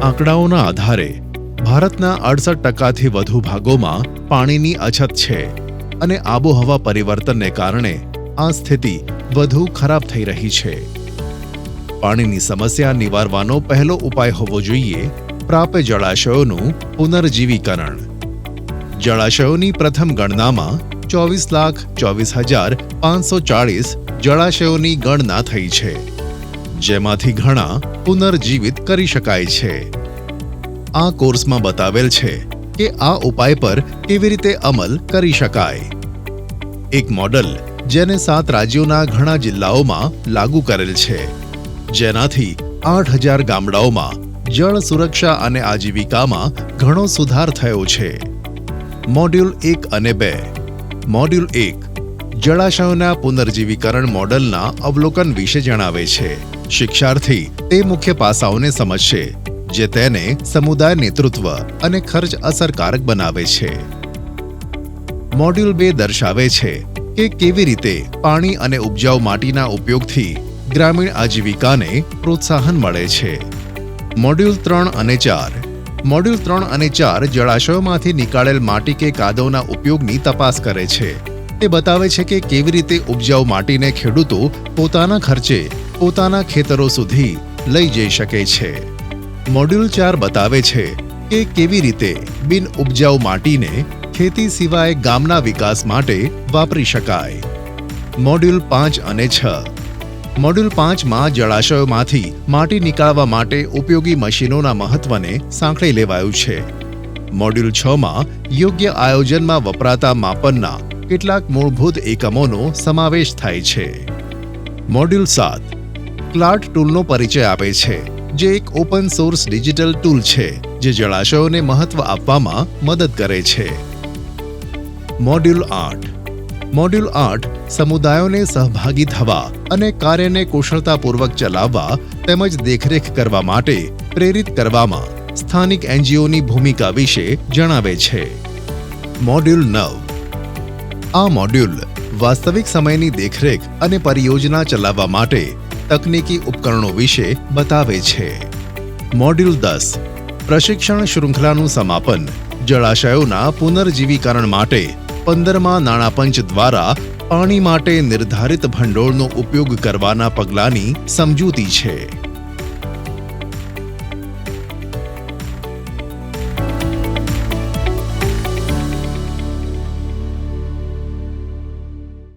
આંકડાઓના આધારે ભારતના 68%થી વધુ ભાગોમાં પાણીની અછત છે અને આબોહવા પરિવર્તનને કારણે આ સ્થિતિ વધુ ખરાબ થઈ રહી છે. પાણીની સમસ્યા નિવારવાનો પહેલો ઉપાય હોવો જોઈએ પ્રાપ્ય જળાશયોનું પુનર્જીવીકરણ. જળાશયોની પ્રથમ ગણનામાં 24,24,540 જળાશયોની ગણના થઈ છે, જેમાંથી ઘણા પુનર્જીવિત કરી શકાય છે. આ કોર્સમાં બતાવેલ છે કે આ ઉપાય પર કેવી રીતે અમલ કરી શકાય. એક મોડલ જેને 7 રાજ્યોના ઘણા જિલ્લાઓમાં લાગુ કરેલ છે, જેનાથી 8,000 ગામડાઓમાં જળ સુરક્ષા અને આજીવિકામાં ઘણો સુધાર થયો છે. મોડ્યુલ 1 અને 2. મોડ્યુલ 1 જળાશયોના પુનર્જીવીકરણ મોડલના અવલોકન વિશે જણાવે છે. શિક્ષાર્થી તે મુખ્ય પાસાઓને સમજશે જે તેને સમુદાય નેતૃત્વ અને ખર્ચ અસરકારક બનાવે છે. મોડ્યુલ 2 દર્શાવે છે કે કેવી રીતે પાણી અને ઉપજાઉ માટીના ઉપયોગથી ગ્રામીણ આજીવિકાને પ્રોત્સાહન મળે છે. મોડ્યુલ 3 અને 4. મોડ્યુલ 3 અને 4 જળાશયોમાંથી નીકાળેલ માટી કે કાદવના ઉપયોગની તપાસ કરે છે. તે બતાવે છે કે કેવી રીતે ઉપજાઉ માટીને ખેડૂતો પોતાના ખર્ચે પોતાના ખેતરો સુધી લઈ જઈ શકે છે. મોડ્યુલ 4 બતાવે છે કે કેવી રીતે બિન ઉપજાઉ માટીને ખેતી સિવાય ગામના વિકાસ માટે વાપરી શકાય. મોડ્યુલ 5 અને 6. મોડ્યુલ 5માં જળાશયોમાંથી માટી નીકાળવા માટે ઉપયોગી મશીનોના મહત્વને સાંકળી લેવાયું છે. મોડ્યુલ 6માં યોગ્ય આયોજનમાં વપરાતા માપનના કેટલાક મૂળભૂત એકમોનો સમાવેશ થાય છે. મોડ્યુલ 7 ક્લાર્ટ ટૂલનો પરિચય આપે છે, જે એક ઓપન સોર્સ ડિજિટલ ટૂલ છે જે જળાશયોને મહત્વ આપવામાં મદદ કરે છે. મોડ્યુલ 8. મોડ્યુલ 8 સમુદાયોને સહભાગી થવા અને કાર્યને કુશળતાપૂર્વક ચલાવવા તેમજ દેખરેખ કરવા માટે પ્રેરિત કરવામાં સ્થાનિક એનજીઓની ભૂમિકા વિશે જણાવે છે. મોડ્યુલ 9. આ મોડ્યુલ વાસ્તવિક સમયની દેખરેખ અને પરિયોજના ચલાવવા માટે તકનીકી ઉપકરણો વિશે બતાવે છે. મોડ્યુલ 10 પ્રશિક્ષણ શૃંખલાનું સમાપન જળાશયોના પુનર્જીવીકરણ માટે 15મા નાણાપંચ દ્વારા પાણી માટે નિર્ધારિત ભંડોળનો ઉપયોગ કરવાના પગલાંની સમજૂતી છે.